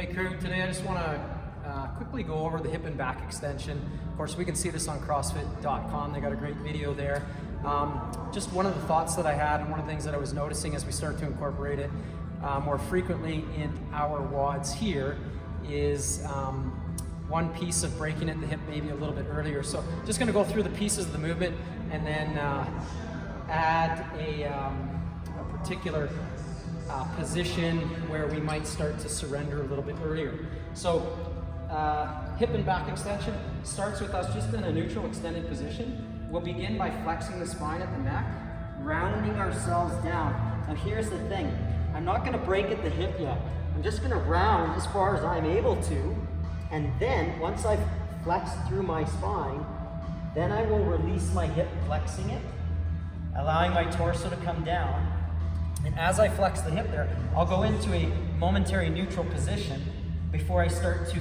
Hey crew, today I just want to quickly go over the hip and back extension. Of course, we can see this on CrossFit.com. They got a great video there. Just one of the thoughts that I had, and one of the things that I was noticing as we start to incorporate it more frequently in our WODs here is one piece of breaking at the hip maybe a little bit earlier. So just going to go through the pieces of the movement and then add a particular position where we might start to surrender a little bit earlier. So hip and back extension starts with us just in a neutral extended position. We'll begin by flexing the spine at the neck, rounding ourselves down. Now here's the thing, I'm not going to break at the hip yet. I'm just going to round as far as I'm able to, and then once I've flexed through my spine, then I will release my hip, flexing it, allowing my torso to come down. And as I flex the hip there, I'll go into a momentary neutral position before I start to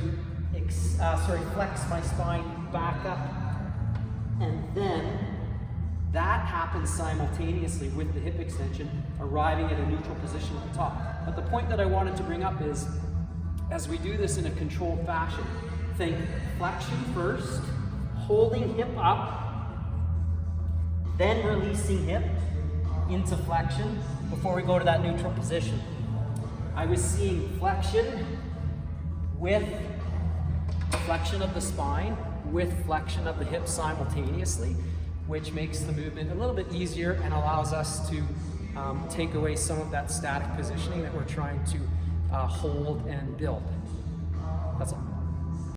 flex my spine back up. And then that happens simultaneously with the hip extension, arriving at a neutral position at the top. But the point that I wanted to bring up is, as we do this in a controlled fashion, think flexion first, holding hip up, then releasing hip into flexion before we go to that neutral position. I was seeing flexion with flexion of the spine with flexion of the hip simultaneously, which makes the movement a little bit easier and allows us to take away some of that static positioning that we're trying to hold and build. That's all.